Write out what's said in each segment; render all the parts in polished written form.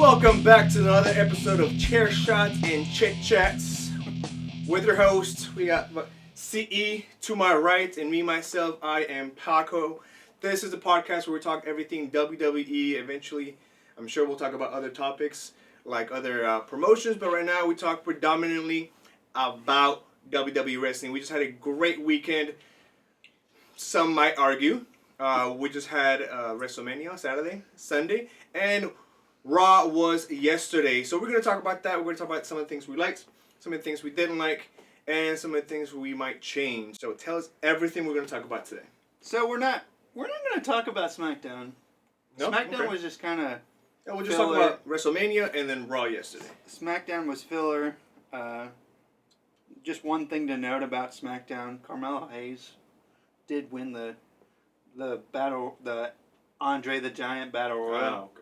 Welcome back to another episode of Chair Shots and Chit Chats with your host. We got CE to my right and me, myself, I am Paco. This is the podcast where we talk everything WWE. Eventually, I'm sure we'll talk about other topics like other promotions, but right now we talk predominantly about WWE wrestling. We just had a great weekend. Some might argue. We just had WrestleMania Sunday, and Raw was yesterday. So we're going to talk about that. We're going to talk about some of the things we liked, some of the things we didn't like, and some of the things we might change. So tell us everything we're going to talk about today. So we're not going to talk about SmackDown. No? SmackDown Okay. was just kind of We'll just talk about WrestleMania and then Raw yesterday. SmackDown was filler. Just one thing to note about SmackDown: Carmelo Hayes did win the Andre the Giant Battle Royal. Oh, okay.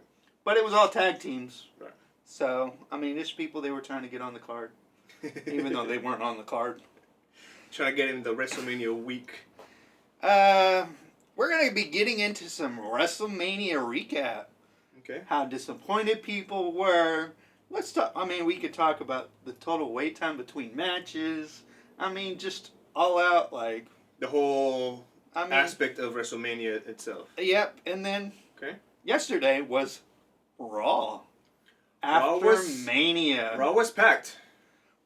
But it was all tag teams. Right. So, I mean, there's people they were trying to get on the card, even though they weren't on the card. Trying to get in the WrestleMania week. We're going to be getting into some WrestleMania recap. Okay. How disappointed people were. Let's talk. I mean, we could talk about the total wait time between matches. I mean, just all out, like... The whole aspect of WrestleMania itself. Yep, and then Okay. yesterday was Raw. After Mania. Raw was packed.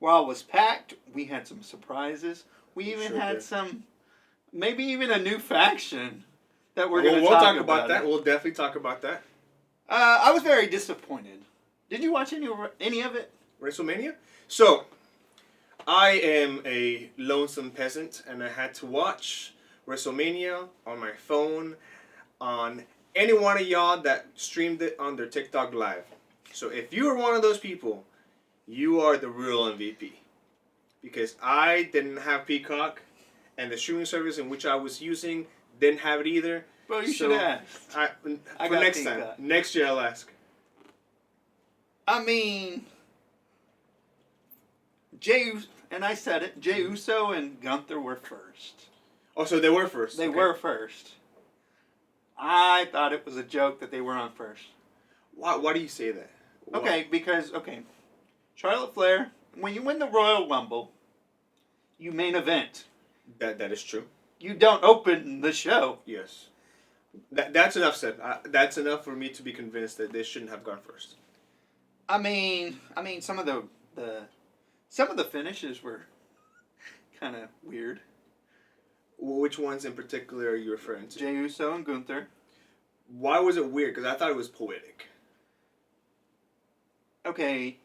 Raw was packed. We had some surprises. We even Sure had did. some, maybe even a new faction that we're going to We'll talk about that. it. We'll definitely talk about that. I was very disappointed. Did you watch any of it? WrestleMania? So, I am a lonesome peasant, and I had to watch WrestleMania on my phone on any one of y'all that streamed it on their TikTok Live. So if you are one of those people, you are the real MVP. Because I didn't have Peacock, and the streaming service in which I was using didn't have it either. Well, you should ask. For next time. Next year I'll ask. I mean, Jey Uso and Gunther were first. Oh, so they were first. They were first. I thought it was a joke that they were on first. Why do you say that? Why? Okay, because, Charlotte Flair, when you win the Royal Rumble, you main event. That is true. You don't open the show. Yes. That's enough said. That's enough for me to be convinced that they shouldn't have gone first. I mean, some of the finishes were kind of weird. Which ones in particular are you referring to? Jey Uso and Gunther. Why was it weird? Because I thought it was poetic. Okay,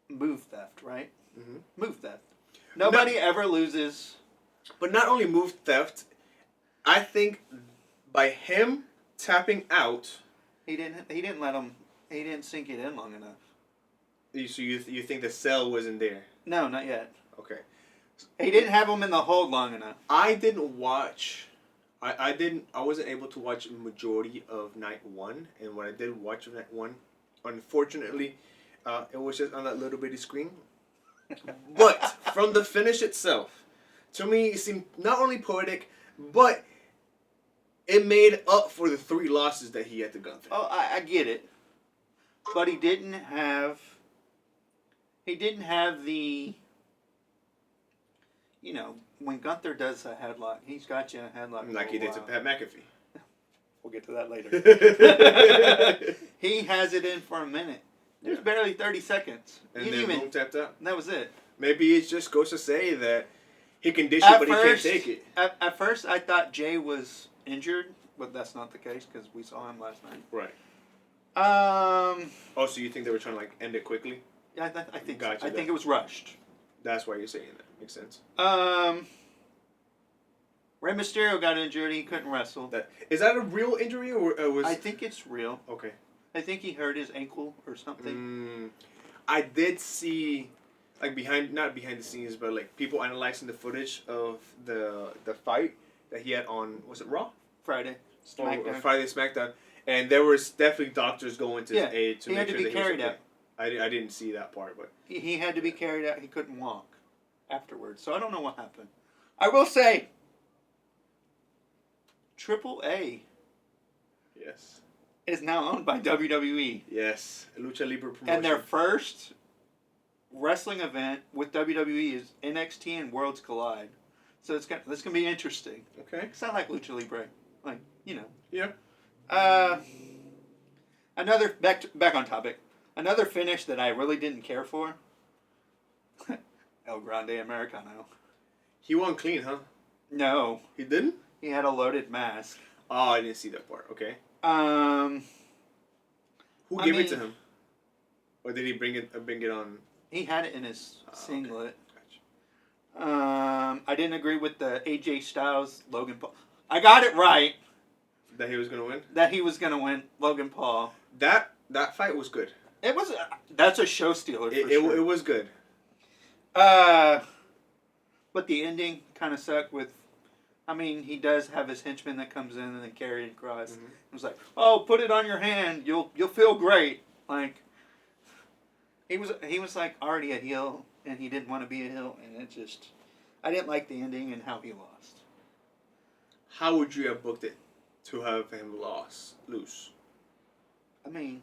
move theft, right? Mm-hmm. Move theft. Nobody ever loses. But not only move theft, I think by him tapping out, He didn't let him. He didn't sink it in long enough. so you think the cell wasn't there? No, not yet. Okay. He didn't have him in the hold long enough. I didn't watch. I wasn't able to watch a majority of night one, and when I did watch night one, unfortunately, it was just on that little bitty screen. But from the finish itself, to me, it seemed not only poetic, but it made up for the 3 losses that he had to Gunther. Oh, I get it, but he didn't have the. You know, when Gunther does a headlock, he's got you in a headlock. Like he did to Pat McAfee. We'll get to that later. He has it in for a minute. There's barely 30 seconds. And then boom, tapped out. That was it. Maybe it just goes to say that he can dish it, but he can't take it. At first, I thought Jay was injured, but that's not the case because we saw him last night. Right. Oh, so you think they were trying to like end it quickly? Yeah, I think. Gotcha, I think it was rushed. That's why you're saying that. Makes sense. Rey Mysterio got injured. He couldn't wrestle. Is that a real injury or was? I think it's real. Okay. I think he hurt his ankle or something. I did see, like not behind the scenes, but like people analyzing the footage of the fight that he had on, was it Raw? Friday. Or Friday SmackDown, and there was definitely doctors going to his aid to he make had to sure be that carried he was out. okay. I didn't see that part, but He had to be carried out. He couldn't walk afterwards. So I don't know what happened. I will say, Triple A yes, is now owned by WWE. Yes, Lucha Libre promotion. And their first wrestling event with WWE is NXT and Worlds Collide. So this gonna be interesting. Okay. Because I like Lucha Libre. Like, you know. Yeah. Another, back on topic. Another finish that I really didn't care for. El Grande Americano. He won clean, huh? No. He didn't? He had a loaded mask. Oh, I didn't see that part. Okay. Who gave it to him? Or did he bring it on? He had it in his singlet. Okay. Gotcha. I didn't agree with the AJ Styles Logan Paul. I got it right. That he was gonna win. That he was gonna win Logan Paul. That fight was good. It was. That's a show stealer. For sure. It was good. But the ending kind of sucked. With, I mean, he does have his henchman that comes in and then carry it across. Mm-hmm. It was like, oh, put it on your hand. You'll feel great. Like. He was like already a heel, and he didn't want to be a heel, and I didn't like the ending and how he lost. How would you have booked it to have him lose? I mean,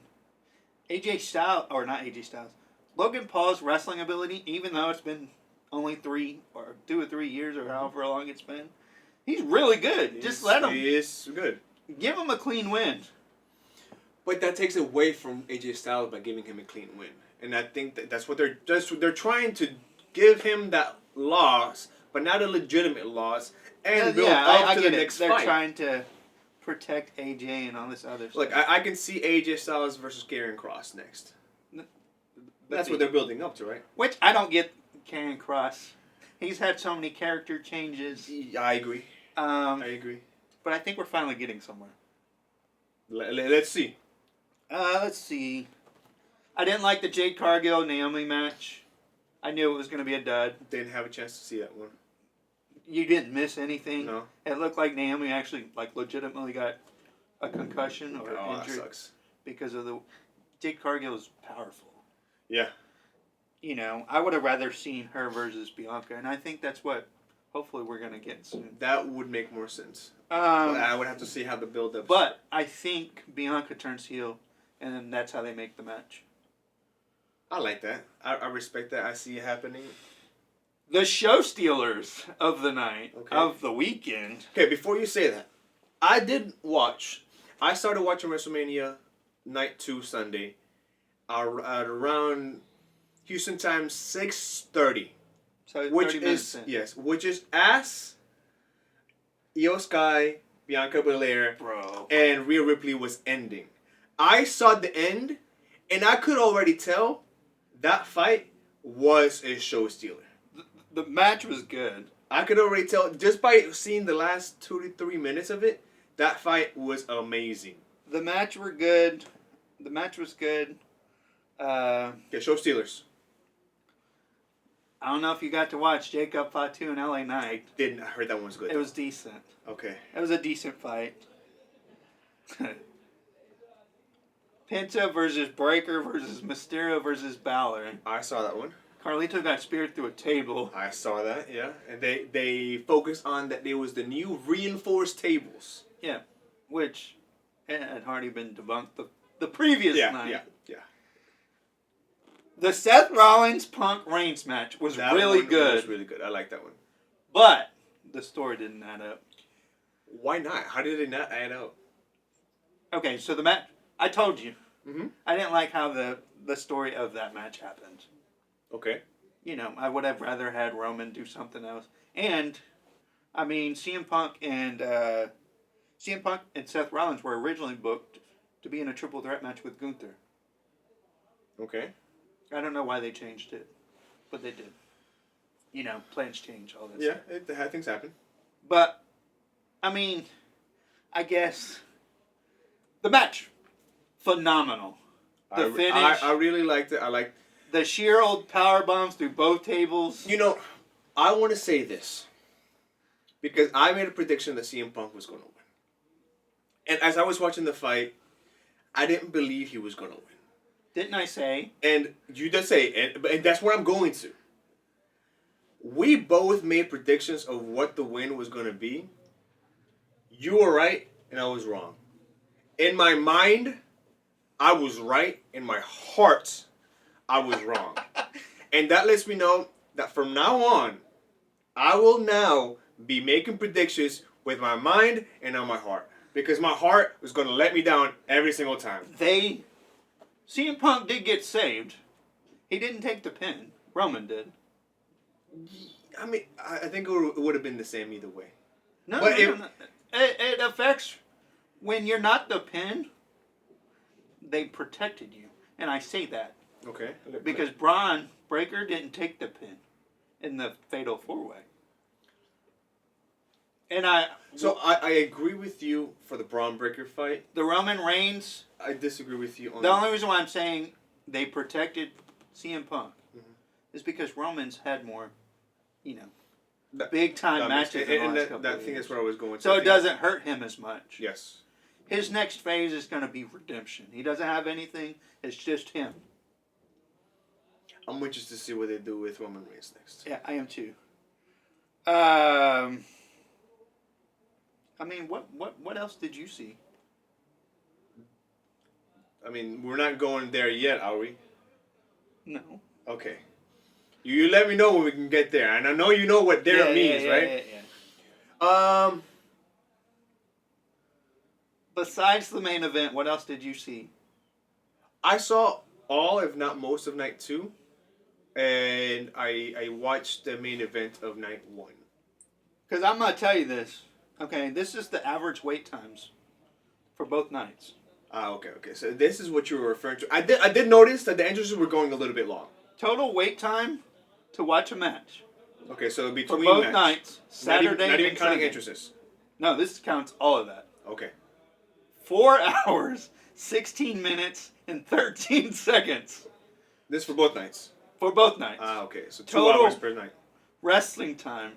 AJ Styles, or not AJ Styles, Logan Paul's wrestling ability, even though it's been only 2 or 3 years or however long it's been, he's really good. Just let him. He is good. Give him a clean win. But that takes away from AJ Styles by giving him a clean win. And I think that's what they're trying to give him, that loss, but not a legitimate loss, and build up to the next fight. They're trying to protect AJ and all this other stuff. Look, I can see AJ Styles versus Karrion Kross next. That's what they're building up to, right? Which I don't get Karrion Kross. He's had so many character changes. I agree. I agree. But I think we're finally getting somewhere. Let's see. Let's see. I didn't like the Jade Cargill-Naomi match. I knew it was going to be a dud. Didn't have a chance to see that one. You didn't miss anything. No. It looked like Naomi actually, like, legitimately got a concussion or injury. That sucks. Because of the... Jade Cargill is powerful. Yeah. You know, I would have rather seen her versus Bianca, and I think that's what hopefully we're going to get soon. That would make more sense. I would have to see how the build-up... But I think Bianca turns heel, and then that's how they make the match. I like that. I respect that. I see it happening. The show stealers of the night, of the weekend. Okay, before you say that, I started watching WrestleMania Night 2 Sunday at around Houston time 6:30. So which is as Iyo Sky, Bianca Belair, and Rhea Ripley was ending. I saw the end, and I could already tell that fight was a show stealer. The match was good. I could already tell just by seeing the last 2 to 3 minutes of it. That fight was amazing. The match were good. The match was good. Show stealers. I don't know if you got to watch Jacob Fatu and LA Knight. I didn't. I heard that one was good. It was decent. Okay. It was a decent fight. Penta versus Breaker versus Mysterio versus Bálor. I saw that one. Carlito got speared through a table. I saw that, yeah. And they focused on that there was the new reinforced tables. Yeah. Which had already been debunked the previous night. Yeah. The Seth Rollins Punk Reigns match was really good. Was really good. I like that one. But the story didn't add up. Why not? How did it not add up? Okay, so the match... I told you. Mm-hmm. I didn't like how the story of that match happened. Okay. You know, I would have rather had Roman do something else. And, I mean, CM Punk and Seth Rollins were originally booked to be in a triple threat match with Gunther. Okay. I don't know why they changed it, but they did. You know, plans change, all that stuff. Yeah, things happen. But, I mean, I guess the match, phenomenal. The finish. I really liked it. I liked the sheer old power bombs through both tables. You know, I want to say this because I made a prediction that CM Punk was going to win. And as I was watching the fight, I didn't believe he was going to win. Didn't I say? And you did say, and that's where I'm going to. We both made predictions of what the win was going to be. You were right, and I was wrong. In my mind, I was right. In my heart, I was wrong. And that lets me know that from now on, I will now be making predictions with my mind and on my heart. Because my heart was going to let me down every single time. CM Punk did get saved. He didn't take the pin. Roman did. I mean, I think it would have been the same either way. No, but no. It affects when you're not the pin. They protected you, and I say that okay because Braun Breaker didn't take the pin in the Fatal 4-Way. And I agree with you for the Braun Breaker fight. The Roman Reigns. I disagree with you on the only reason why I'm saying they protected CM Punk is because Roman's had more, big time matches. I think that's where I was going. So it doesn't hurt him as much. Yes. His next phase is going to be redemption. He doesn't have anything. It's just him. I'm interested to see what they do with Roman Reigns next. Yeah, I am too. I mean, what else did you see? I mean, we're not going there yet, are we? No. Okay. You let me know when we can get there. And I know you know what there means, right? Yeah. Besides the main event, what else did you see? I saw all, if not most, of night 2. And I watched the main event of night 1. Because I'm going to tell you this. Okay, this is the average wait times for both nights. Okay. So this is what you were referring to. I did notice that the entrances were going a little bit long. Total wait time to watch a match. Okay, so between for both nights, Saturday not even and counting Sunday. entrances. No, this counts all of that. Okay. 4 hours, 16 minutes, and 13 seconds. This for both nights? For both nights. Okay. So 2 Total hours per night. Wrestling time.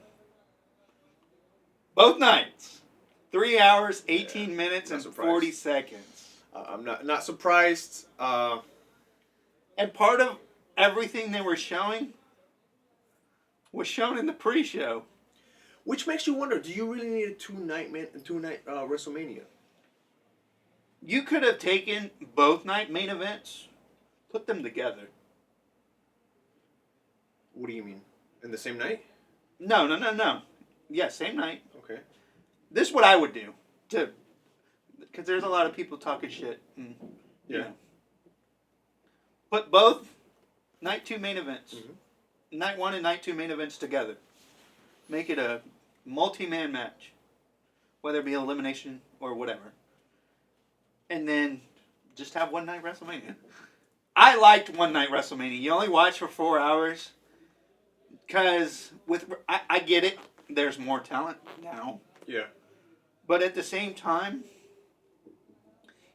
Both nights. 3 hours, 18 minutes, and 40 seconds. I'm not surprised. And part of everything they were showing was shown in the pre-show. Which makes you wonder, do you really need a two-night WrestleMania? You could have taken both night main events, put them together. What do you mean? In the same night? No. Yeah, same night. Okay. This is what I would do, too. Because there's a lot of people talking shit. And, Put both night 2 main events, night 1 and night 2 main events together. Make it a multi-man match, whether it be elimination or whatever. And then just have one night WrestleMania. I liked one night WrestleMania. You only watch for 4 hours. Because I get it. There's more talent now. Yeah. But at the same time,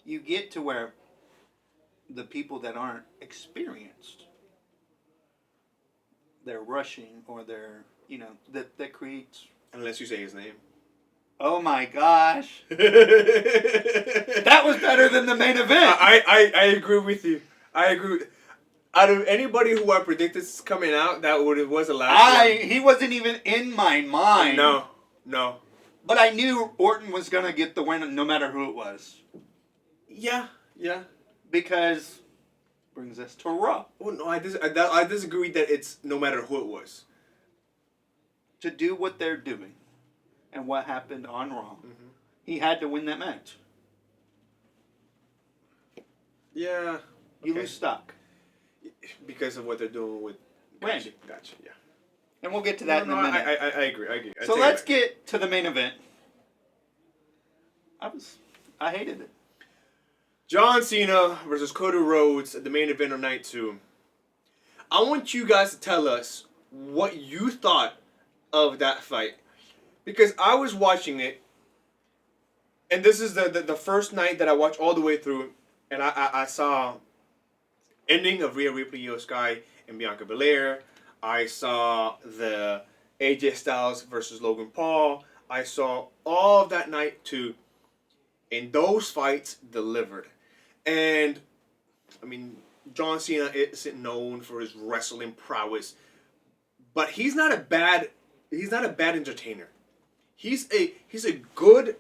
you get to where the people that aren't experienced, they're rushing or they're, that creates... Unless you say his name. Oh my gosh. That was better than the main event. I agree with you. I agree. Out of anybody who I predicted coming out, was the last one. He wasn't even in my mind. No. But I knew Orton was going to get the win no matter who it was. Yeah. Because brings us to Raw. Oh no, I disagree that it's no matter who it was. To do what they're doing and what happened on Raw, he had to win that match. Yeah. You lose stock. Because of what they're doing with Randy. Gotcha, yeah. And we'll get to that in a minute. I agree. So let's get to the main event. I hated it. John Cena versus Cody Rhodes at the main event of night 2. I want you guys to tell us what you thought of that fight. Because I was watching it, and this is the first night that I watched all the way through, and I saw ending of Rhea Ripley, Iyo Sky, and Bianca Belair. I saw the AJ Styles versus Logan Paul. I saw all of that night too. And those fights delivered. And, I mean, John Cena isn't known for his wrestling prowess. But he's not a bad entertainer. He's a good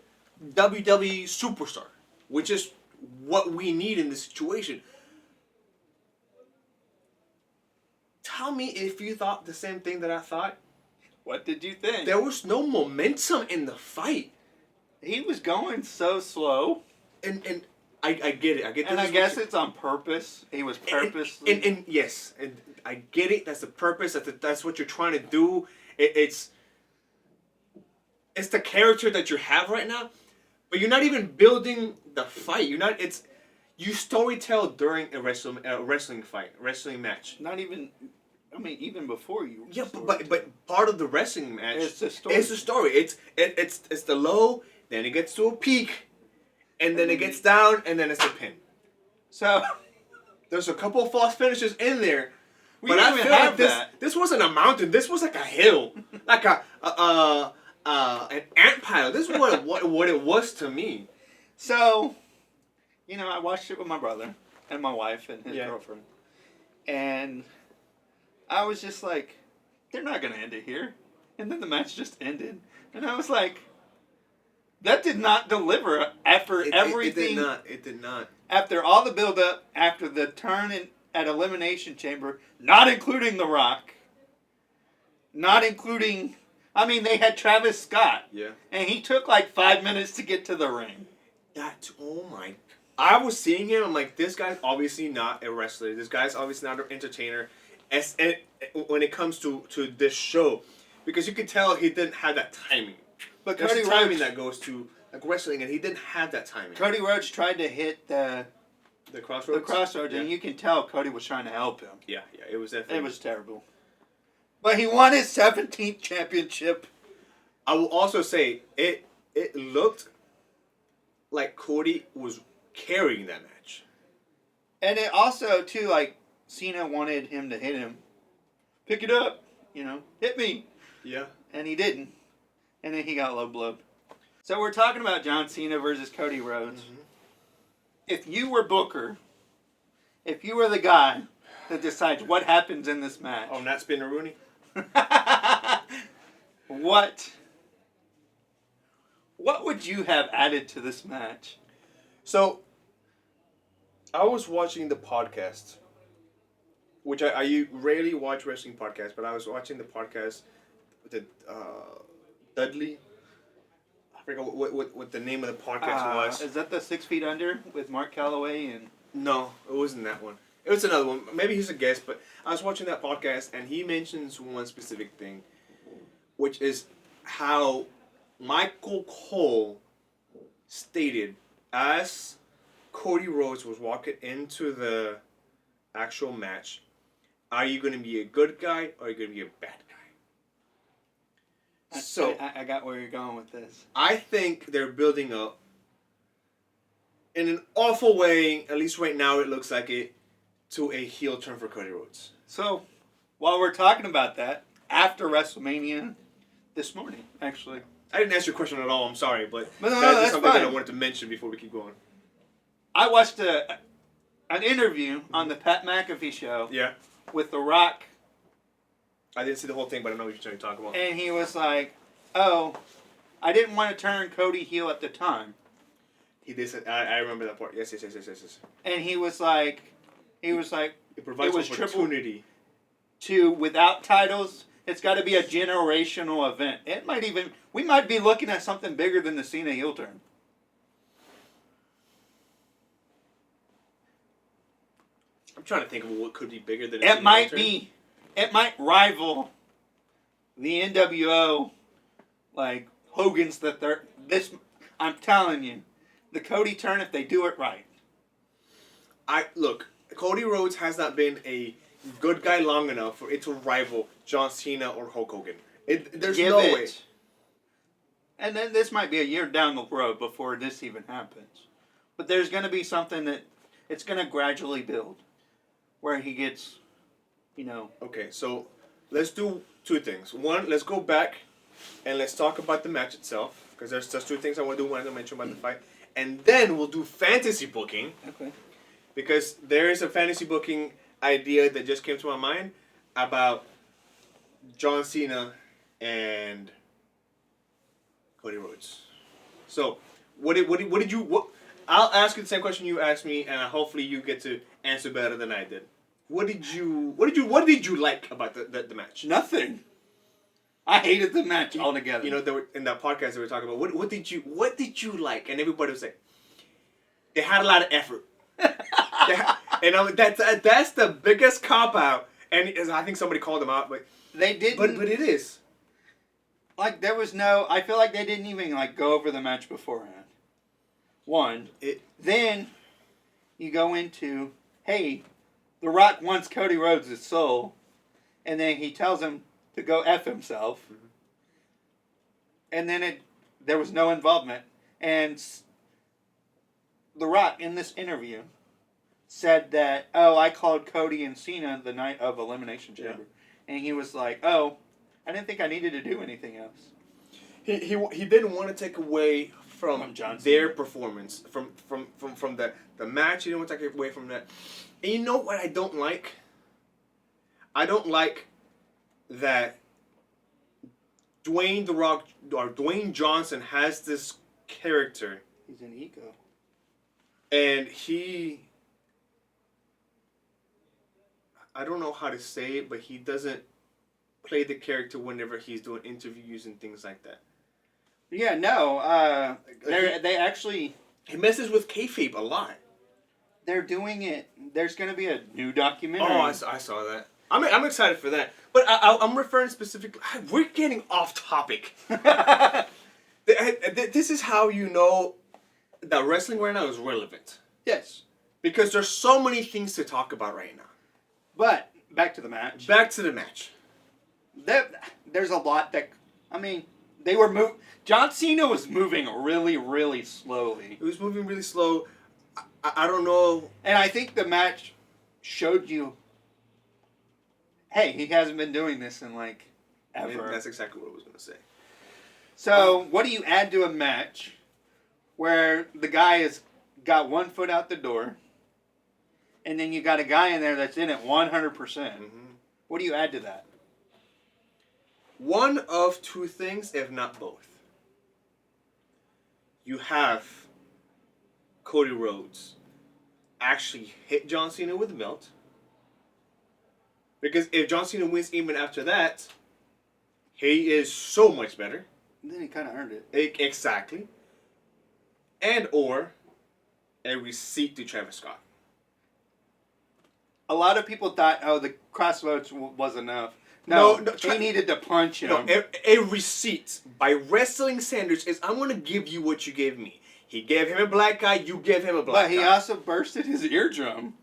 WWE superstar. which is what we need in this situation. Tell me if you thought the same thing that I thought. What did you think? There was no momentum in the fight. He was going so slow. And I get it. I get. And I guess it's on purpose. He was purposely. And yes, and I get it. That's the purpose. That's what you're trying to do. It's the character that you have right now, but you're not even building the fight. You're not. You storytell during a wrestling fight, wrestling match. Not even. I mean, even before you. Yeah, but part of the wrestling match. It's the story. It's the story. It's the low, then it gets to a peak, and then it gets down, and then it's a pin. So there's a couple of false finishes in there. We But didn't I even feel have like that. this wasn't a mountain. This was like a hill, like an ant pile. This is what it was to me. So, I watched it with my brother and my wife and his girlfriend, and I was just like, they're not gonna end it here. And then the match just ended, and I was like, that did not deliver after everything. It did not. After all the build-up, after the turn at Elimination Chamber, not including The Rock, not including... I mean, they had Travis Scott. Yeah. And he took like 5 minutes to get to the ring. Oh my... I was seeing him, I'm like, this guy's obviously not a wrestler. This guy's obviously not an entertainer. When it comes to this show. Because you could tell he didn't have that timing. But There's Cody a timing Rhodes... that goes to like wrestling, and he didn't have that timing. Cody Rhodes tried to hit the crossroads, and you can tell Cody was trying to help him. Yeah, it was definitely... It was terrible. But he won his 17th championship. I will also say, it looked like Cody was carrying that match. And it also, too, like, Cena wanted him to hit him. Pick it up, hit me. Yeah. And he didn't. And then he got low blowed. So we're talking about John Cena versus Cody Rhodes. Mm-hmm. If you were Booker, if you were the guy that decides what happens in this match. Oh, not Spinner Rooney? What would you have added to this match? So, I was watching the podcast, which I rarely watch wrestling podcasts, but I was watching the podcast with Dudley. I forgot what the name of the podcast was. Is that the 6 Feet Under with Mark Calloway and? No, it wasn't that one. It was another one. Maybe he's a guest, but I was watching that podcast and he mentions one specific thing, which is how Michael Cole stated as Cody Rhodes was walking into the actual match, are you going to be a good guy or are you going to be a bad guy? So I got where you're going with this. I think they're building up in an awful way, at least right now it looks like it, to a heel turn for Cody Rhodes. So, while we're talking about that, after WrestleMania, this morning, actually. I didn't answer your question at all, I'm sorry, but no, that's that's something fine. that I wanted to mention before we keep going. I watched an interview on the Pat McAfee show with The Rock. I didn't see the whole thing, but I know what you're trying to talk about. And he was like, I didn't want to turn Cody heel at the time. He did say, I remember that part. Yes. And he was like, it provides opportunity. Without titles, it's got to be a generational event. We might be looking at something bigger than the Cena heel turn. I'm trying to think of what could be bigger than It might rival the NWO, like Hogan's the third. I'm telling you, the Cody turn, if they do it right. Look, Cody Rhodes has not been a good guy long enough for it to rival John Cena or Hulk Hogan. There's no way. And then this might be a year down the road before this even happens. But there's going to be something that it's going to gradually build, where he gets, Okay, so let's do two things. One, let's go back and let's talk about the match itself, because there's just two things I want to do. One, I mention about the fight, and then we'll do fantasy booking. Okay. Because there is a fantasy booking idea that just came to my mind about John Cena and Cody Rhodes. So, what did you I'll ask you the same question you asked me, and hopefully you get to answer better than I did. What did you like about the match? Nothing. I hated the match altogether. You know, in that podcast they were talking about what did you like, and everybody was like, they had a lot of effort. And I'm like, that's the biggest cop out, and I think somebody called them out, but they didn't. But it is like there was no. I feel like they didn't even like go over the match beforehand. Then you go into, hey, The Rock wants Cody Rhodes' soul, and then he tells him to go F himself. Mm-hmm. And then there was no involvement. And The Rock, in this interview, said that, I called Cody and Cena the night of Elimination Chamber. Yeah. And he was like, I didn't think I needed to do anything else. He didn't want to take away from their performance, from the match. He didn't want to take away from that. And you know what I don't like? I don't like that Dwayne Johnson has this character. He's an ego. And I don't know how to say it, but he doesn't play the character whenever he's doing interviews and things like that. Yeah, no. They actually... He messes with kayfabe a lot. They're doing it. There's going to be a new documentary. Oh, I saw that. I'm excited for that. But I'm referring specifically... We're getting off topic. This is how you know that wrestling right now is relevant. Yes. Because there's so many things to talk about right now. But, back to the match. There's a lot that... I mean, they were moving... John Cena was moving really, really slowly. He was moving really slow. I don't know. And I think the match showed you, hey, he hasn't been doing this in, like, ever. Yeah, that's exactly what I was going to say. So, what do you add to a match where the guy has got 1 foot out the door, and then you got a guy in there that's in it 100%? Mm-hmm. What do you add to that? One of two things, if not both. You have Cody Rhodes actually hit John Cena with the belt. Because if John Cena wins even after that, he is so much better. Then he kind of earned it. Exactly. And or a receipt to Travis Scott. A lot of people thought, the crossroads was enough. No, he needed to punch him. No, a receipt by wrestling standards is, I'm going to give you what you gave me. He gave him a black eye, you gave him a black eye. But he also bursted his eardrum.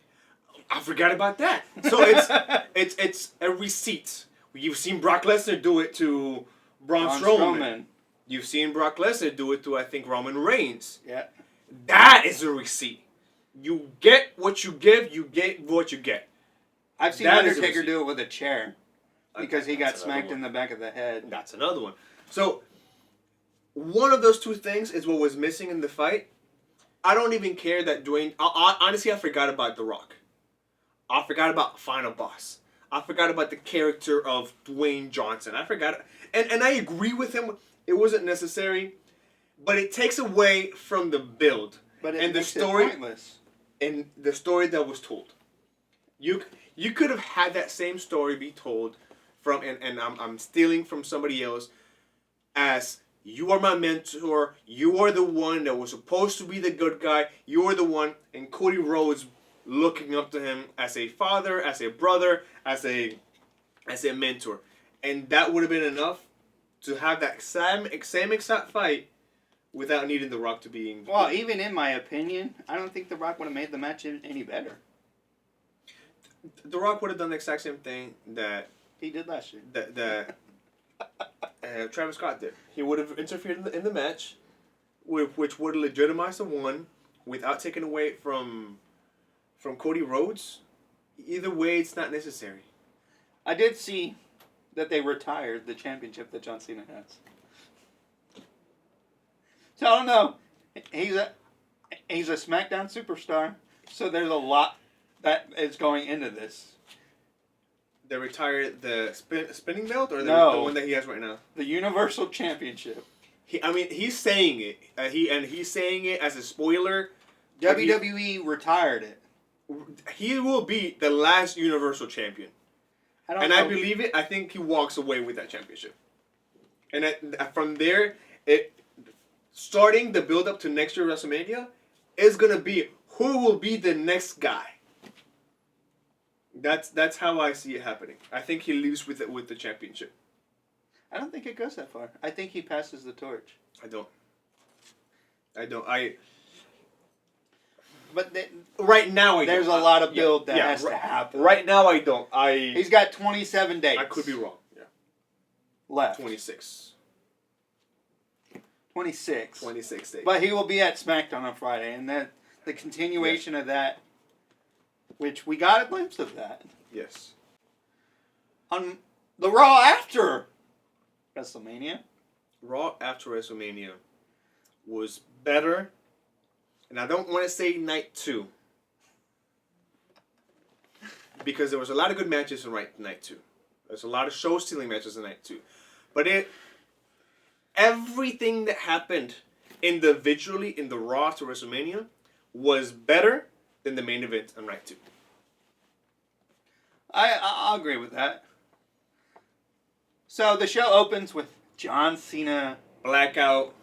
I forgot about that. So it's a receipt. You've seen Brock Lesnar do it to Braun Strowman. You've seen Brock Lesnar do it to, I think, Roman Reigns. Yeah. That is a receipt. You get what you give, you get what you get. I've seen Undertaker do it with a chair. Because he got smacked in the back of the head. That's another one. So, one of those two things is what was missing in the fight. I don't even care that Dwayne... honestly, I forgot about The Rock. I forgot about Final Boss. I forgot about the character of Dwayne Johnson. I forgot... And I agree with him. It wasn't necessary. But it takes away from the build. But and the story, pointless. And the story that was told. You could have had that same story be told... and I'm stealing from somebody else, as you are my mentor, you are the one that was supposed to be the good guy, you are the one, and Cody Rhodes looking up to him as a father, as a brother, as a mentor. And that would have been enough to have that same exact fight without needing The Rock to be... Well, even in my opinion, I don't think The Rock would have made the match any better. The Rock would have done the exact same thing that... He did last year. Travis Scott did. He would have interfered in the match, which would legitimize the one without taking away from Cody Rhodes. Either way, it's not necessary. I did see that they retired the championship that John Cena has. So I don't know. He's a SmackDown superstar, so there's a lot that is going into this. They retired the spinning belt, or the one that he has right now? The Universal Championship. He's saying it. He's saying it as a spoiler WWE retired it. He will be the last Universal Champion. I believe it. I think he walks away with that championship. And from there, starting the build up to next year WrestleMania is gonna be who will be the next guy. That's how I see it happening. I think he leaves with the championship. I don't think it goes that far. I think he passes the torch. I don't. But right now, there's a lot of build that has to happen. Right now, I don't. He's got 27 days. I could be wrong. Yeah. Left. 26. 26. 26 days. But he will be at SmackDown on Friday, and the continuation of that, which we got a glimpse of that. Yes. On the Raw after WrestleMania. Raw after WrestleMania was better. And I don't want to say night 2. Because there was a lot of good matches in night 2. There's a lot of show-stealing matches in night 2. But everything that happened individually in the Raw to WrestleMania was better than the main event on night 2. I'll agree with that. So the show opens with John Cena. Blackout.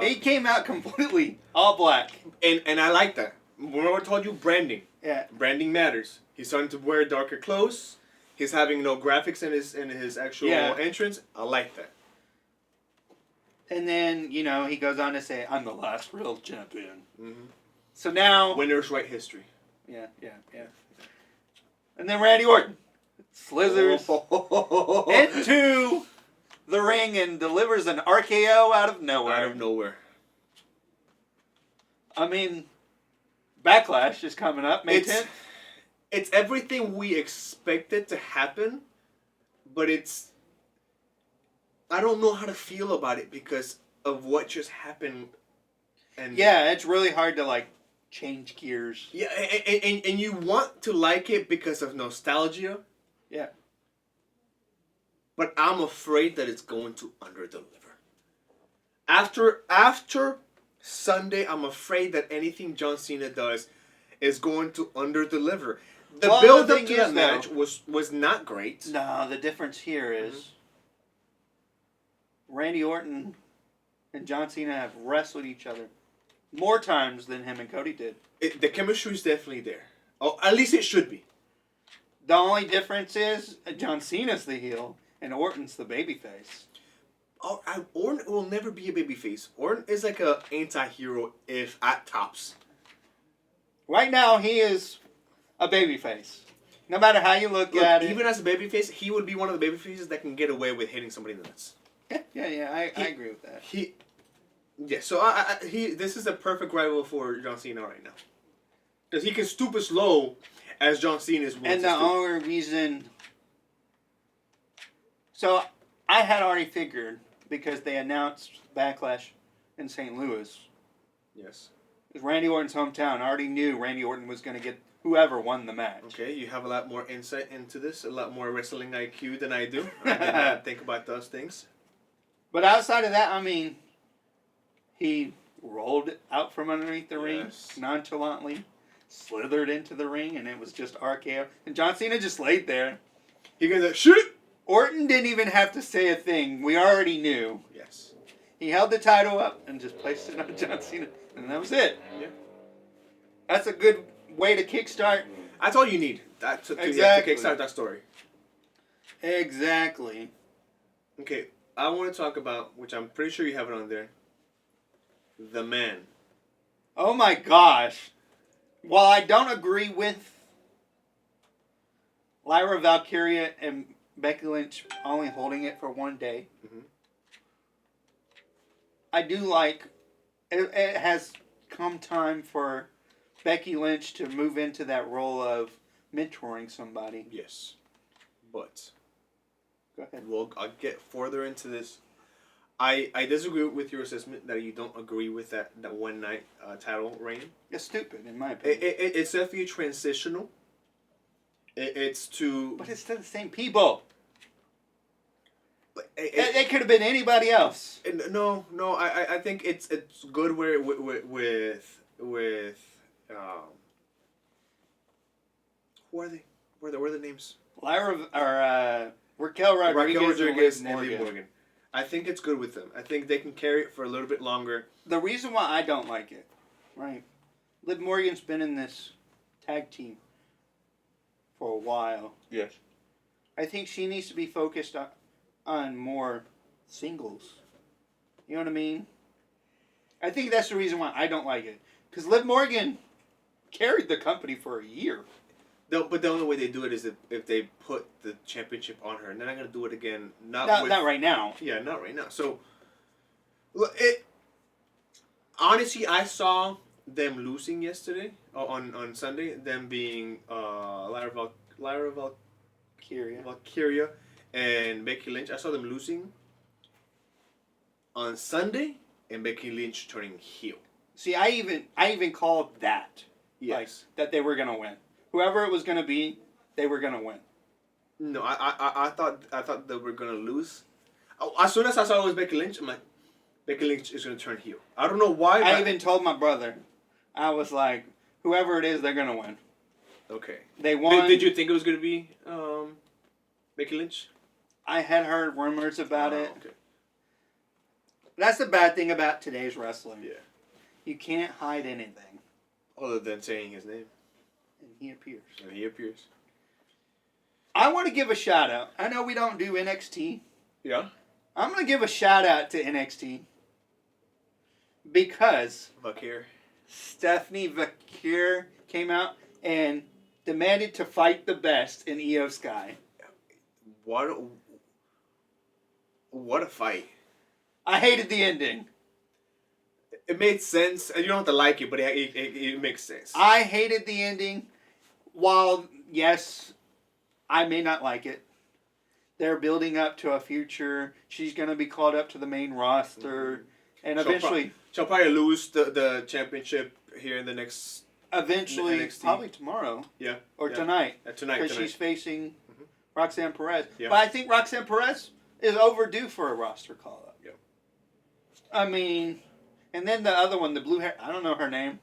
He came out completely all black. And I like that. Remember I told you branding. Yeah. Branding matters. He's starting to wear darker clothes. He's having no graphics in his actual entrance. I like that. And then, he goes on to say, I'm the last real champion. Mm-hmm. So now... Winners write history. Yeah. And then Randy Orton slithers into the ring and delivers an RKO out of nowhere. I mean, Backlash is coming up, May 10th. It's everything we expected to happen, but I don't know how to feel about it because of what just happened. And yeah, it's really hard to change gears. Yeah, and you want to like it because of nostalgia. Yeah. But I'm afraid that it's going to underdeliver. After Sunday, I'm afraid that anything John Cena does is going to underdeliver. The build up to that match was not great. No, the difference here is Randy Orton and John Cena have wrestled each other more times than him and Cody did. The chemistry is definitely there. Oh, at least it should be. The only difference is John Cena's the heel and Orton's the babyface. Oh, Orton will never be a babyface. Orton is like an anti-hero if at tops. Right now, he is a babyface. No matter how you look at it. Even as a babyface, he would be one of the babyfaces that can get away with hitting somebody in the nuts. Yeah, I agree with that. So this is a perfect rival for John Cena right now. Because he can stoop as low as John Cena is willing to stoop. And the only reason... So, I had already figured, because they announced Backlash in St. Louis. Yes. It was Randy Orton's hometown. I already knew Randy Orton was going to get whoever won the match. Okay, you have a lot more insight into this, a lot more wrestling IQ than I do. I did not think about those things. But outside of that, I mean, he rolled out from underneath the ring nonchalantly, slithered into the ring, and it was just RKO. And John Cena just laid there. He goes, shoot! Orton didn't even have to say a thing. We already knew. Yes. He held the title up and just placed it on John Cena, and that was it. Yeah. That's a good way to kickstart. That's all you need. To kickstart that story. Exactly. Okay, I want to talk about, which I'm pretty sure you have it on there, the man. Oh my gosh. While I don't agree with Lyra Valkyria and Becky Lynch only holding it for one day, I do like, it has come time for Becky Lynch to move into that role of mentoring somebody. Yes. But go ahead. I'll get further into this. I disagree with your assessment that you don't agree with that one night title reign. It's stupid, in my opinion. It's definitely transitional. It's to... But it's still the same people. It could have been anybody else. No. I think it's good where with Who are they? What are the names? Raquel Rodriguez and Liv Morgan. I think it's good with them. I think they can carry it for a little bit longer. The reason why I don't like it, right? Liv Morgan's been in this tag team for a while. Yes. I think she needs to be focused on more singles. You know what I mean? I think that's the reason why I don't like it. Because Liv Morgan carried the company for a year. But the only way they do it is if they put the championship on her, and they're not going to do it again. Not right now. Yeah, not right now. So, honestly, I saw them losing yesterday on Sunday. Them being Lyra Valkyria and Becky Lynch. I saw them losing on Sunday, and Becky Lynch turning heel. See, I even called that. Yes. Like, that they were gonna win. Whoever it was gonna be, they were gonna win. No, I thought they were gonna lose. As soon as I saw it was Becky Lynch, I'm like, Becky Lynch is gonna turn heel. I don't know why. I even told my brother, I was like, whoever it is, they're gonna win. Okay. They won. Did you think it was gonna be Becky Lynch? I had heard rumors about it. Okay. That's the bad thing about today's wrestling. Yeah. You can't hide anything. Other than saying his name. And he appears. And he appears. I want to give a shout out. I know we don't do NXT. Yeah. I'm going to give a shout out to NXT. Because Valkyria. Stephanie Valkyria came out and demanded to fight the best in Iyo Sky. What a fight. I hated the ending. It made sense. You don't have to like it, but it makes sense. I hated the ending. While, yes, I may not like it. They're building up to a future. She's going to be called up to the main roster. Mm-hmm. And eventually... She'll probably lose the championship here in the next... Eventually, NXT. Probably tomorrow. Yeah. Or tonight. Tonight. Because she's facing Roxanne Perez. Yeah. But I think Roxanne Perez is overdue for a roster call-up. Yep. I mean... And then the other one, the blue hair, I don't know her name.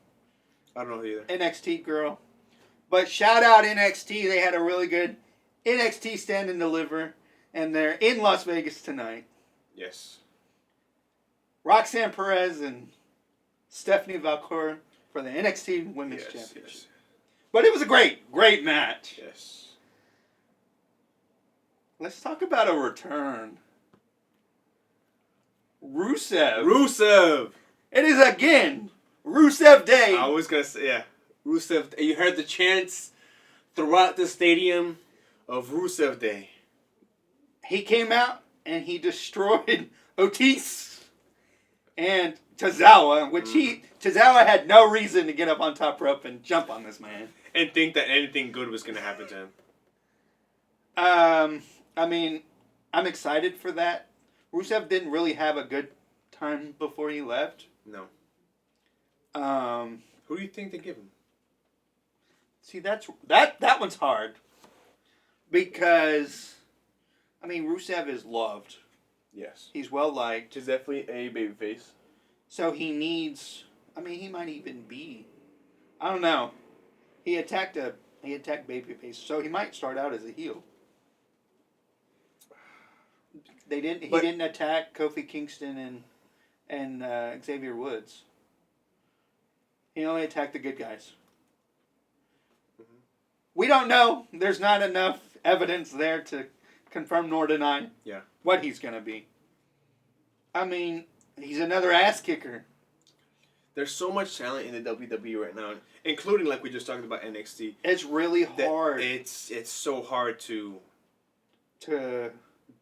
I don't know either. NXT girl. But shout out NXT. They had a really good NXT Stand and Deliver. And they're in Las Vegas tonight. Yes. Roxanne Perez and Stephanie Valkyria for the NXT Women's Championship. Yes. But it was a great match. Yes. Let's talk about a return. Rusev. It is again Rusev Day. I was going to say, yeah. Rusev. You heard the chants throughout the stadium of Rusev Day. He came out and he destroyed Otis and Tozawa, which Tozawa had no reason to get up on top rope and jump on this man. And think that anything good was going to happen to him. I mean, I'm excited for that. Rusev didn't really have a good time before he left. No. Who do you think they give him? See, that one's hard. Because, I mean, Rusev is loved. Yes. He's well liked. He's definitely a babyface. So he needs, I mean, he might even be, I don't know. He attacked babyface, so he might start out as a heel. He didn't attack Kofi Kingston and Xavier Woods. He only attacked the good guys. Mm-hmm. We don't know. There's not enough evidence there to confirm nor deny what he's going to be. I mean, he's another ass kicker. There's so much talent in the WWE right now, including like we just talked about NXT. It's really hard. It's so hard to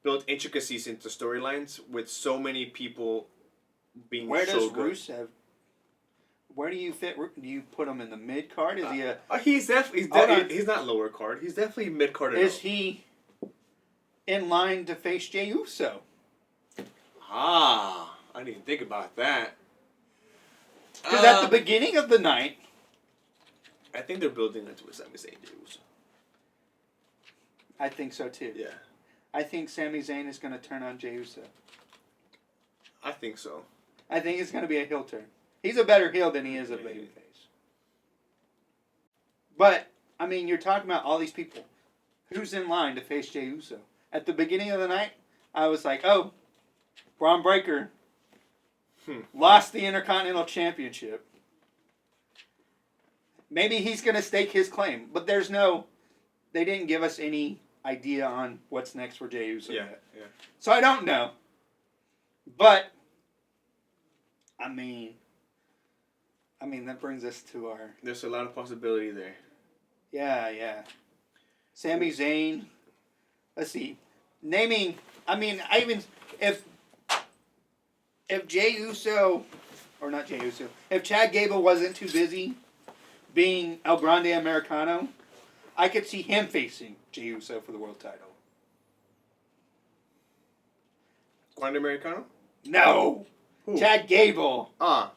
build intricacies into storylines with so many people being Where so does good. Rusev? Where do you fit? Do you put him in the mid card? Is he a? He's not lower card. He's definitely mid card. Is he in line to face Jey Uso? I didn't think about that. Because at the beginning of the night, I think they're building into a Sami Zayn Jey Uso. I think so too. Yeah. I think Sami Zayn is going to turn on Jey Uso. I think so. I think it's going to be a heel turn. He's a better heel than he is a babyface. But, I mean, you're talking about all these people. Who's in line to face Jey Uso? At the beginning of the night, I was like, oh, Braun Breaker lost the Intercontinental Championship. Maybe he's going to stake his claim. But they didn't give us any idea on what's next for Jey Uso yet. Yeah. So I don't know. But, I mean, that brings us to our... There's a lot of possibility there. Yeah. Sami Zayn. Let's see. Naming... If Jey Uso... Or not Jey Uso. If Chad Gable wasn't too busy being El Grande Americano, I could see him facing Jey Uso for the world title. Grande Americano? No! Who? Chad Gable. The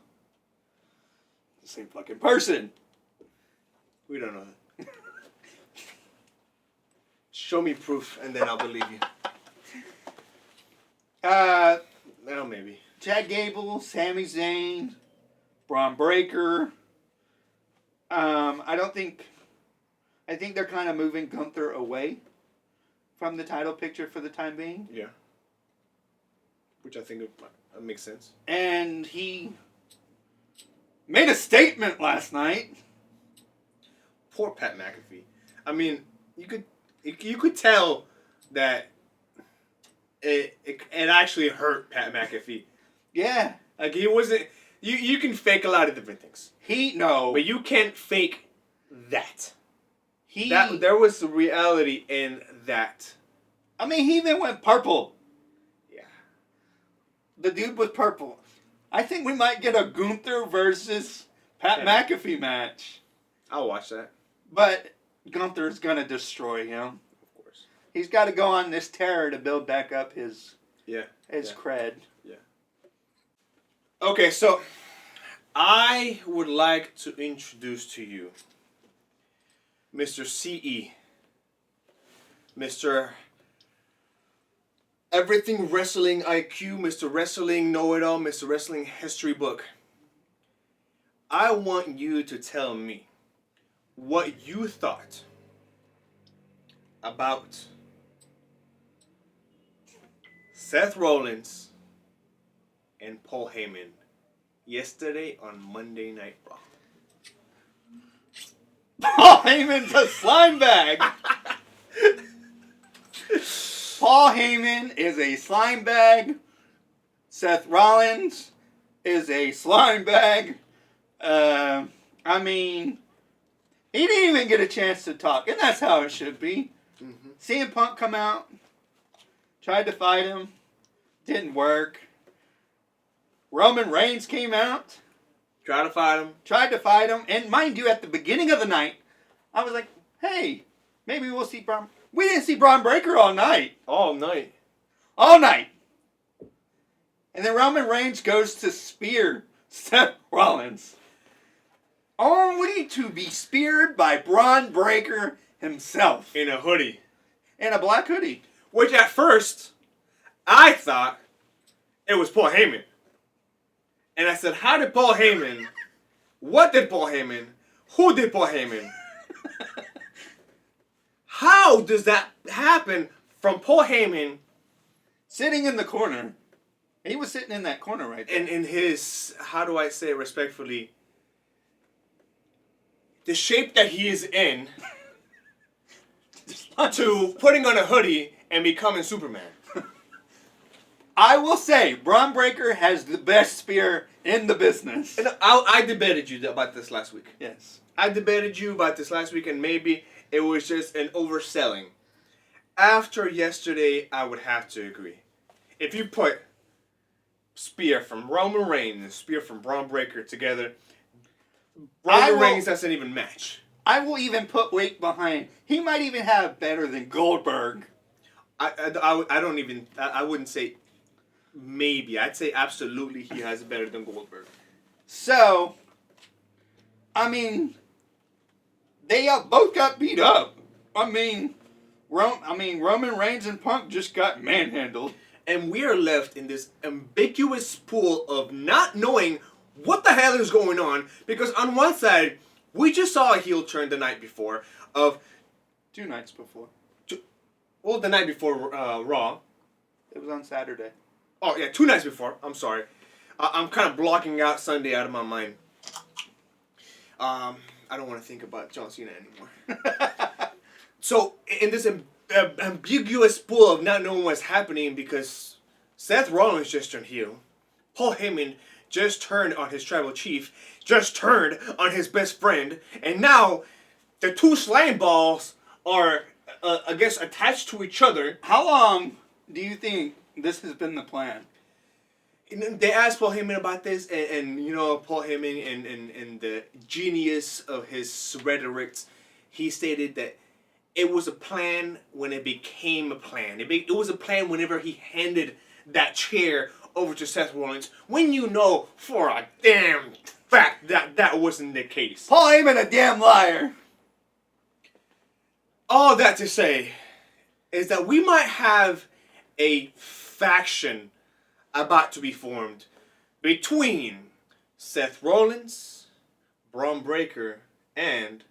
same fucking person. We don't know that. Show me proof, and then I'll believe you. Well, maybe. Chad Gable, Sami Zayn, Braun Breaker. I think they're kind of moving Gunther away from the title picture for the time being. Yeah. Which I think makes sense. And he made a statement last night. Poor Pat McAfee. I mean, you could tell that it actually hurt Pat McAfee. Yeah. Like, he wasn't... You can fake a lot of different things. But you can't fake that. There was reality in that. I mean, he even went purple. Yeah. The dude was purple. I think we might get a Gunther versus Pat McAfee match. I'll watch that. But Gunther's going to destroy him. Of course. He's got to go on this tear to build back up his cred. Yeah. Okay, so I would like to introduce to you Mr. CE. Mr. Everything Wrestling IQ, Mr. Wrestling Know-It-All, Mr. Wrestling History Book. I want you to tell me what you thought about Seth Rollins and Paul Heyman yesterday on Monday Night Raw. Paul Heyman's a slime bag. Paul Heyman is a slime bag. Seth Rollins is a slime bag. I mean, he didn't even get a chance to talk, and that's how it should be. Mm-hmm. CM Punk come out, tried to fight him, didn't work. Roman Reigns came out. Tried to fight him. And mind you, at the beginning of the night, I was like, hey, maybe we'll see Braun. We didn't see Braun Breaker all night. All night. And then Roman Reigns goes to spear Seth Rollins. Only to be speared by Braun Breaker himself. In a hoodie. In a black hoodie. Which at first, I thought it was Paul Heyman. And I said, how did Paul Heyman... What did Paul Heyman... Who did Paul Heyman... How does that happen from Paul Heyman... Sitting in the corner. He was sitting in that corner right there. And in his... How do I say it respectfully? The shape that he is in... to putting on a hoodie and becoming Superman. I will say, Braun Breaker has the best spear in the business. And I debated you about this last week. Yes. I debated you about this last week, and maybe it was just an overselling. After yesterday, I would have to agree. If you put spear from Roman Reigns and spear from Braun Breaker together, Roman Reigns doesn't even match. I will even put weight behind. He might even have better than Goldberg. I wouldn't say maybe. I'd say absolutely he has better than Goldberg. So, I mean, they both got beat up. Roman Reigns and Punk just got manhandled. And we are left in this ambiguous pool of not knowing what the hell is going on. Because on one side, We just saw a heel turn the night before of... 2 nights before. Well, the night before Raw. It was on Saturday. Oh, yeah, 2 nights before. I'm sorry. I'm kind of blocking out Sunday out of my mind. I don't want to think about John Cena anymore. So, in this ambiguous pool of not knowing what's happening, because Seth Rollins just turned heel, Paul Heyman just turned on his tribal chief, just turned on his best friend, and now the two slime balls are, I guess, attached to each other. How long do you think this has been the plan? And they asked Paul Heyman about this, and you know, Paul Heyman and the genius of his rhetoric, he stated that it was a plan when it became a plan. It was a plan whenever he handed that chair over to Seth Rollins, when you know for a damn fact that that wasn't the case. Paul Heyman, a damn liar. All that to say is that we might have a faction about to be formed between Seth Rollins, Braun Breaker, and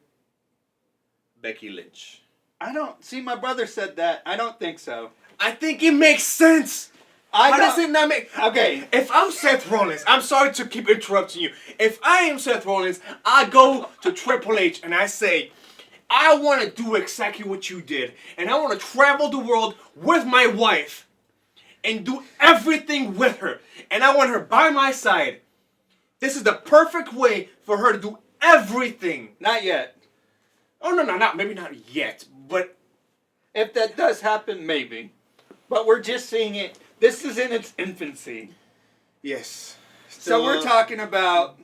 Becky Lynch. I don't... See, my brother said that. I don't think so. I think it makes sense. How does it not make... Okay. If I'm Seth Rollins, I'm sorry to keep interrupting you. If I am Seth Rollins, I go to Triple H and I say, I want to do exactly what you did. And I want to travel the world with my wife and do everything with her. And I want her by my side. This is the perfect way for her to do everything. Not yet. Oh, no, maybe not yet, but... If that does happen, maybe. But we're just seeing it. This is in its infancy. Yes. So we're talking about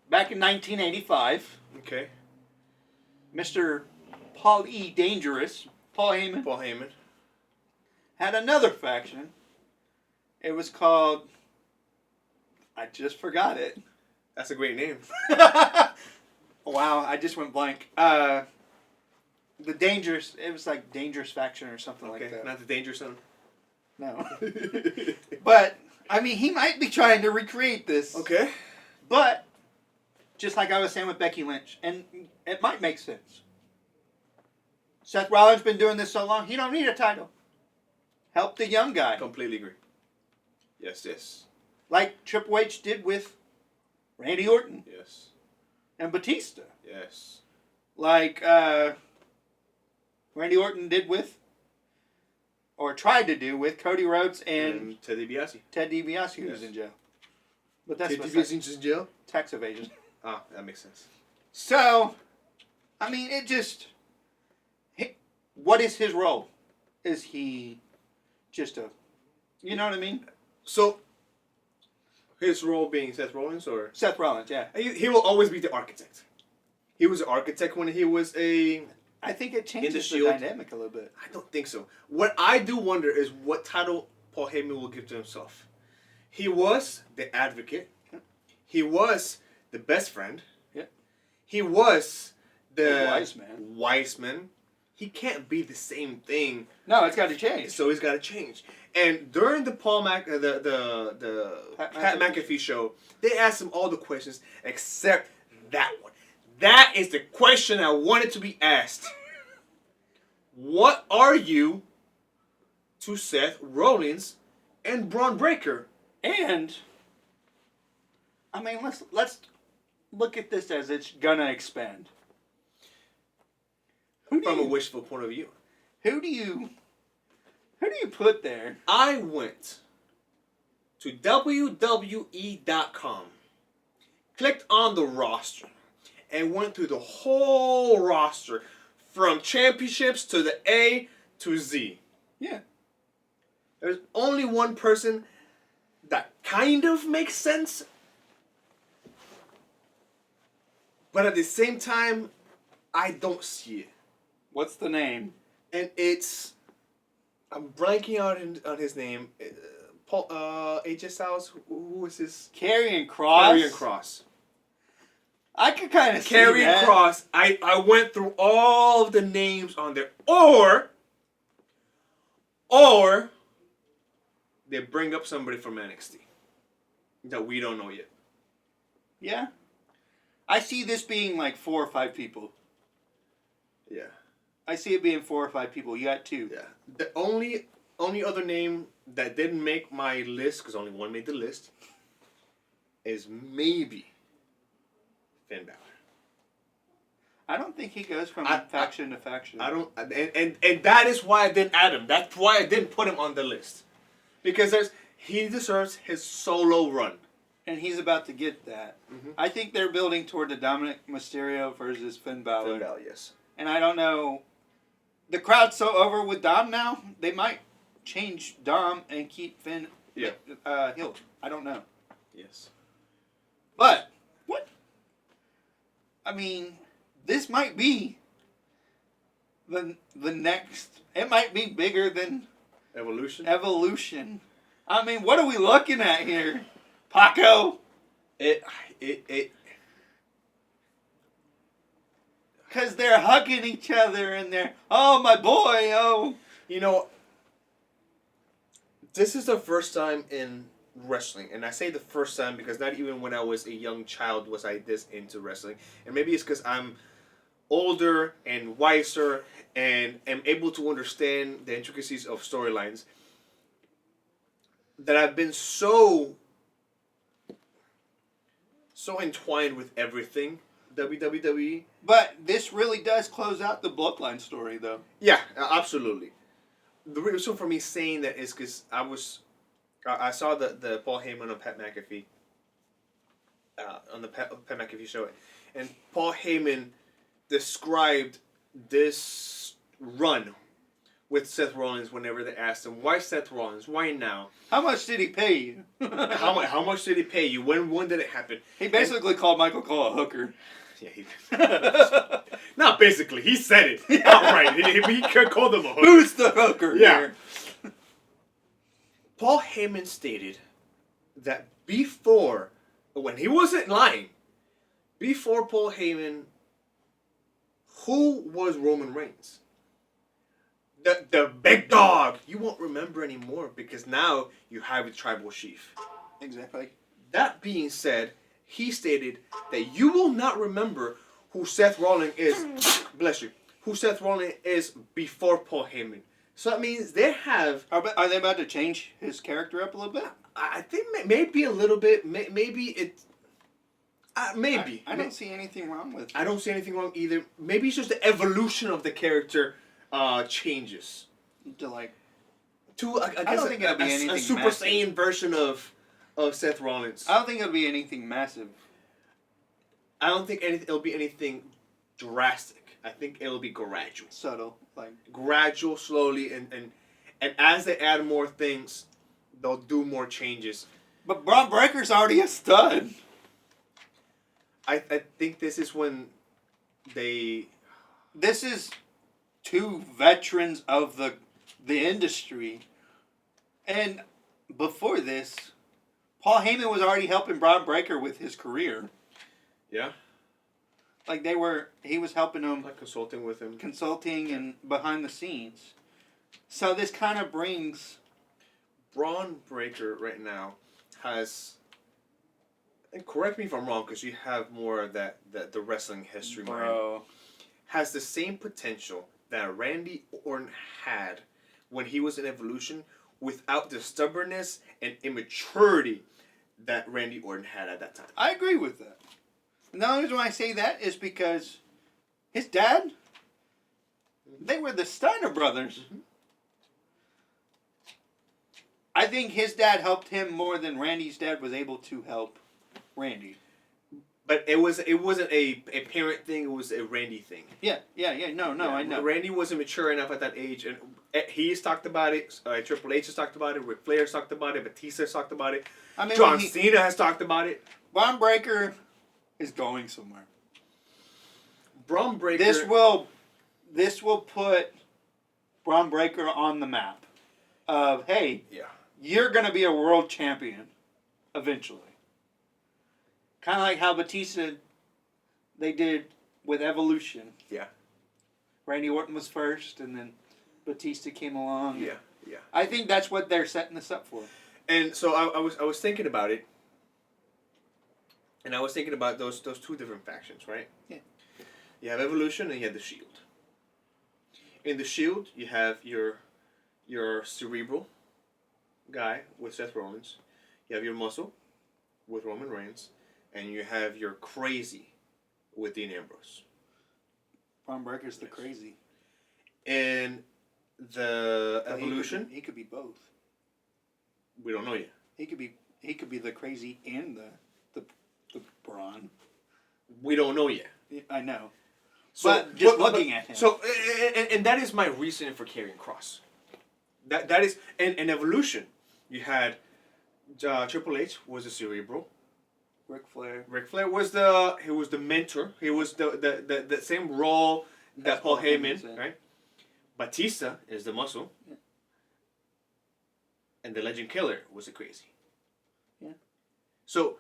back in 1985. Okay. Mr. Paul E. Dangerous, Paul Heyman, had another faction. It was called... I just forgot it. That's a great name. Wow, I just went blank. The Dangerous... It was like Dangerous Faction or something like that. Not the Danger Zone? No. But, I mean, he might be trying to recreate this. Okay. But, just like I was saying with Becky Lynch, and it might make sense. Seth Rollins been doing this so long, he don't need a title. Help the young guy. Completely agree. Yes. Like Triple H did with Randy Orton. Yes. And Batista. Yes. Like Randy Orton did with, or tried to do with, Cody Rhodes and Ted DiBiase. Ted DiBiase, who's in jail. But that's Ted DiBiase's in jail? Tax evasion. Ah, that makes sense. So, I mean, it just... What is his role? Is he just a... You know what I mean? So, his role being Seth Rollins, or... Seth Rollins, yeah. He will always be the architect. He was the architect when he was a... I think it changes the dynamic a little bit. I don't think so. What I do wonder is what title Paul Heyman will give to himself. He was the advocate. He was the best friend. Yep. He was the wise man. He can't be the same thing. No, it's got to change. So he's got to change. And during the Pat McAfee show, they asked him all the questions except that one. That is the question I wanted to be asked. What are you to Seth Rollins and Braun Breaker? And I mean, let's look at this as it's gonna expand. From a wishful point of view. Who do you put there? I went to WWE.com, clicked on the roster, and went through the whole roster from championships to the A to Z. Yeah. There's only one person that kind of makes sense, but at the same time, I don't see it. What's the name? And it's... I'm blanking out on his name. Paul, AJ Styles, who was his... Karrion Kross? Karrion Kross. I could kind of see Karrion that. Kross. I went through all of the names on there. Or they bring up somebody from NXT that we don't know yet. Yeah. I see this being like 4 or 5 people. Yeah. I see it being 4 or 5 people. You got 2. Yeah. The only other name that didn't make my list, because only one made the list, is maybe Finn Bálor. I don't think he goes from faction to faction. I don't, and that is why I didn't add him. That's why I didn't put him on the list, because he deserves his solo run, and he's about to get that. Mm-hmm. I think they're building toward the Dominik Mysterio versus Finn Bálor. Finn Bálor, yes. And I don't know. The crowd's so over with Dom now. They might change Dom and keep Finn healed. I don't know. Yes. But what? I mean, this might be the next. It might be bigger than Evolution. I mean, what are we looking at here, Paco? It. Because they're hugging each other and they're, oh, my boy, oh. You know, this is the first time in wrestling, and I say the first time because not even when I was a young child was I this into wrestling. And maybe it's because I'm older and wiser and am able to understand the intricacies of storylines that I've been so entwined with everything WWE. But this really does close out the Bloodline story, though. Yeah, absolutely. The reason for me saying that is because I saw the Paul Heyman on Pat McAfee on the Pat McAfee show, and Paul Heyman described this run with Seth Rollins whenever they asked him, why Seth Rollins? Why now? How much did he pay you? how much did he pay you? When did it happen? He basically called Michael Cole a hooker. Yeah, he not basically. He said it outright. He called him a hooker. Who's the hooker here? Paul Heyman stated that before, when he wasn't lying, before Paul Heyman, who was Roman Reigns? The big dog. You won't remember anymore because now you have a tribal chief. Exactly. That being said, he stated that you will not remember who Seth Rollins is. Bless you. Who Seth Rollins is before Paul Heyman. So that means they have. Are they about to change his character up a little bit? I think maybe a little bit. Maybe it. Maybe. I don't see anything wrong with it. I don't see anything wrong either. Maybe it's just the evolution of the character changes. I guess don't think it'll be anything a Super massive. Saiyan version of Seth Rollins. I don't think it'll be anything massive. I don't think it'll be anything drastic. I think it'll be gradual. Subtle. Gradual, slowly, and as they add more things, they'll do more changes. But Braun Breaker's already a stud. I think this is when they... This is 2 veterans of the industry. And before this, Paul Heyman was already helping Braun Breaker with his career. Yeah. He was helping him. Consulting with him. Consulting and behind the scenes. So this kind of brings... Braun Breaker right now has... And correct me if I'm wrong, because you have more of the wrestling history. Bro. Has the same potential that Randy Orton had when he was in Evolution without the stubbornness and immaturity that Randy Orton had at that time. I agree with that. And the only reason why I say that is because his dad, they were the Steiner brothers. Mm-hmm. I think his dad helped him more than Randy's dad was able to help Randy. But it wasn't a parent thing, it was a Randy thing. Yeah, no, I know. Randy wasn't mature enough at that age, and he's talked about it, Triple H has talked about it, Ric Flair has talked about it, Batista has talked about it, John Cena has talked about it. Braun Breaker is going somewhere. Braun Breaker... This will put Braun Breaker on the map of, hey, you're going to be a world champion eventually. Kind of like how Batista, they did with Evolution. Yeah. Randy Orton was first, and then Batista came along. Yeah. I think that's what they're setting this up for. And so I was thinking about it. And I was thinking about those two different factions, right? Yeah. You have Evolution and you have the Shield. In the Shield, you have your cerebral guy with Seth Rollins. You have your muscle with Roman Reigns, and you have your crazy with Dean Ambrose. Braun Breaker's the crazy. And the But Evolution, he could be both. we don't know yet. He could be the crazy and the Braun. We don't know yet. I know. So, but just looking at him. So, and that is my reasoning for carrying Cross. That is, and Evolution, you had Triple H was a cerebral. Ric Flair. Ric Flair was the mentor. He was the same role that Paul Heyman, right? Batista is the muscle. Yeah. And the Legend Killer was the crazy. Yeah. So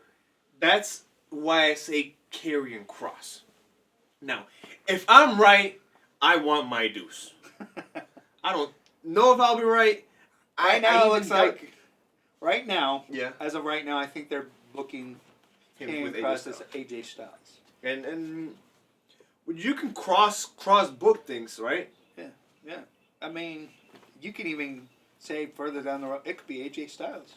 that's why I say carrying Cross. Now, if I'm right, I want my deuce. I don't know if I'll be right. Right now, it looks like. Right now, yeah. As of right now, I think they're booking him with Cross as AJ Styles. And you can cross book things, right? Yeah. I mean, you can even say further down the road, it could be AJ Styles.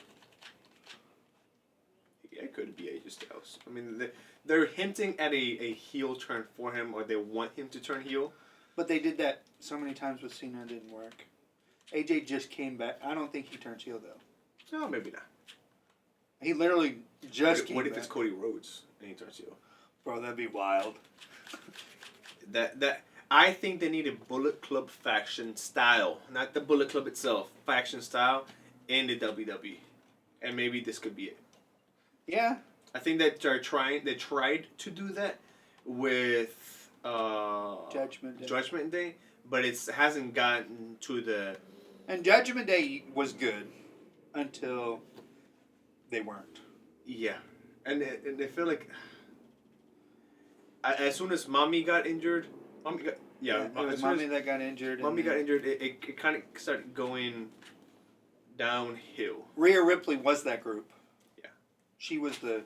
Yeah, it could be AJ Styles. I mean, they're hinting at a heel turn for him, or they want him to turn heel. But they did that so many times with Cena, it didn't work. AJ just came back. I don't think he turns heel, though. No, maybe not. He literally just came back. What if it's Cody Rhodes and he turns heel? Bro, that'd be wild. That I think they need a Bullet Club faction style, not the Bullet Club itself, faction style in the WWE, and maybe this could be it. Yeah. I think that they tried to do that with Judgment Day, but it hasn't gotten to the. And Judgment Day was good until they weren't. Yeah, and I feel like as soon as Mommy got injured, it was Mommy that got injured. Mommy got injured. It kind of started going downhill. Rhea Ripley was that group. Yeah, she was the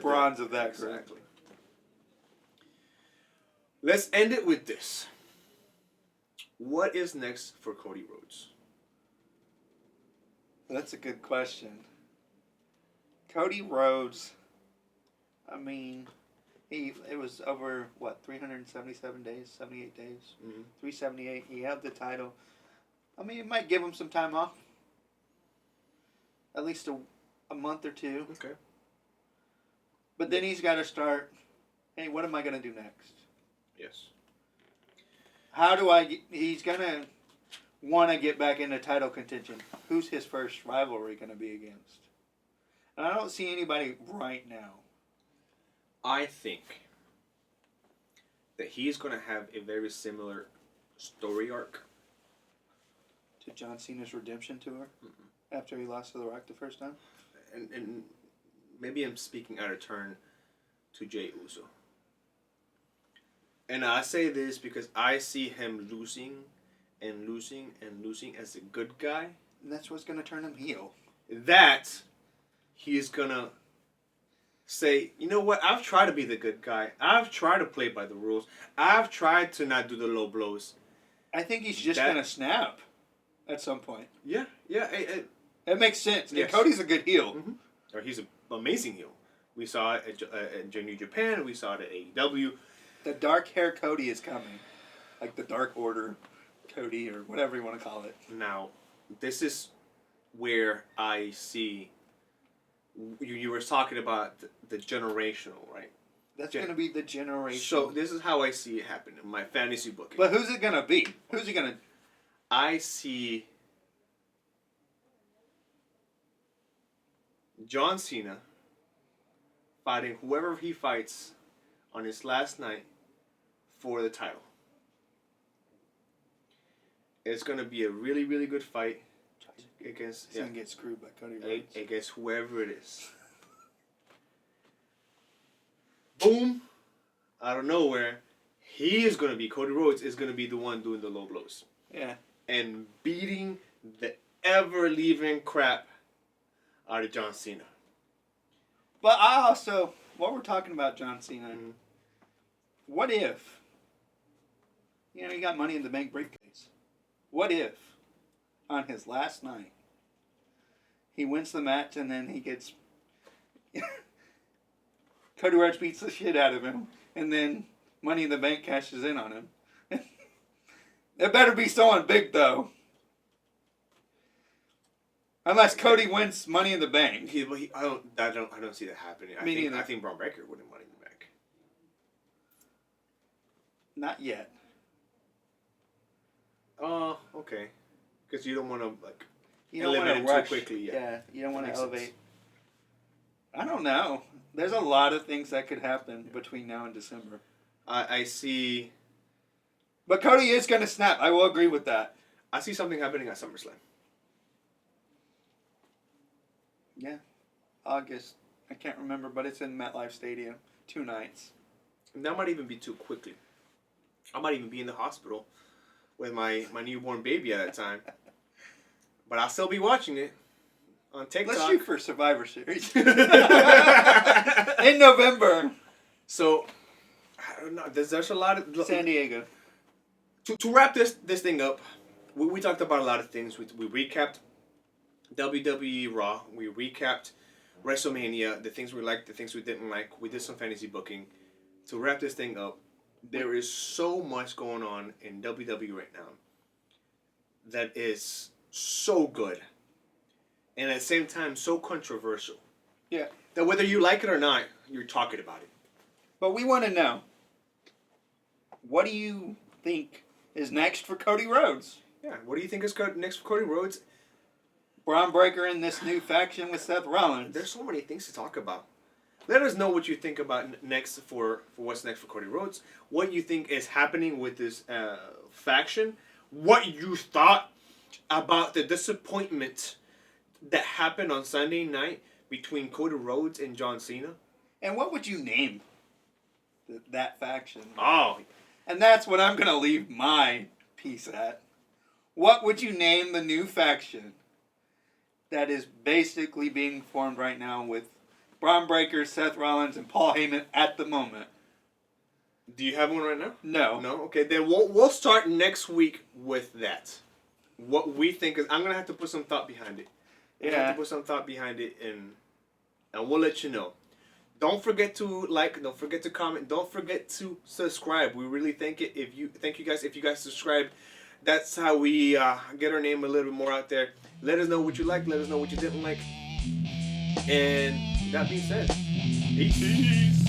bronze of that group. Exactly. Let's end it with this. What is next for Cody Rhodes? That's a good question. Cody Rhodes, I mean, it was over, 377 days, 78 days? Mm-hmm. 378. He held the title. I mean, it might give him some time off. At least a month or two. Okay. But then he's got to start, hey, what am I going to do next? Yes. He's going to want to get back into title contention. Who's his first rivalry going to be against? And I don't see anybody right now. I think that he's going to have a very similar story arc To John Cena's redemption tour? After he lost to The Rock the first time? And maybe I'm speaking out of turn to Jey Uso. And I say this because I see him losing and losing and losing as a good guy. And that's what's going to turn him heel. That he's going to say, you know what, I've tried to be the good guy. I've tried to play by the rules. I've tried to not do the low blows. I think he's just going to snap at some point. Yeah. It makes sense. Yes. And Cody's a good heel. Mm-hmm. Or he's an amazing heel. We saw it at New Japan. We saw it at AEW. The dark hair Cody is coming. Like the Dark Order Cody or whatever you want to call it. Now, this is where I see... You were talking about the generational, right? That's going to be the generational. So this is how I see it happen in my fantasy booking. But who's it going to be? Who's he going to... I see John Cena fighting whoever he fights on his last night for the title. It's going to be a really, really good fight against... He's going to get screwed by Cody Rhodes. Against whoever it is. Boom! Out of nowhere, Cody Rhodes is going to be the one doing the low blows. Yeah. And beating the ever-leaving crap out of John Cena. But I also, while we're talking about John Cena, what if, he got Money in the Bank briefcase. What if, on his last night, he wins the match and then he gets, Cody Rhodes beats the shit out of him, and then Money in the Bank cashes in on him. It better be someone big, though. Unless Cody wins Money in the Bank. I don't see that happening. I think Braun Breaker would win Money in the Bank. Not yet. Oh, okay. Because you don't want to you don't want to rush too quickly. Yeah, you don't want to elevate. Sense. I don't know. There's a lot of things that could happen between now and December. I see. But Cody is going to snap. I will agree with that. I see something happening at SummerSlam. Yeah. August. I can't remember, but it's in MetLife Stadium. 2 nights. And that might even be too quickly. I might even be in the hospital with my newborn baby at that time. But I'll still be watching it on TikTok. Let's shoot for Survivor Series. In November. So, I don't know. There's a lot of... San Diego. To wrap this thing up, we talked about a lot of things. We recapped WWE Raw. We recapped WrestleMania, the things we liked, the things we didn't like. We did some fantasy booking. To wrap this thing up, there is so much going on in WWE right now that is so good and at the same time so controversial. Yeah. That whether you like it or not, you're talking about it. But we want to know, what do you think is next for Cody Rhodes? Yeah, what do you think is next for Cody Rhodes? Braun Breaker in this new faction with Seth Rollins. There's so many things to talk about. Let us know what you think about next for what's next for Cody Rhodes. What you think is happening with this faction. What you thought about the disappointment that happened on Sunday night between Cody Rhodes and John Cena. And what would you name that faction? Oh. And that's what I'm going to leave my piece at. What would you name the new faction that is basically being formed right now with Braun Breaker, Seth Rollins, and Paul Heyman at the moment? Do you have one right now? No. No? Okay, then we'll start next week with that. What we think is... I'm going to have to put some thought behind it. I'm going to have to put some thought behind it, and we'll let you know. Don't forget to like. Don't forget to comment. Don't forget to subscribe. We really thank you guys. If you guys subscribe, that's how we get our name a little bit more out there. Let us know what you liked. Let us know what you didn't like. And that being said, peace.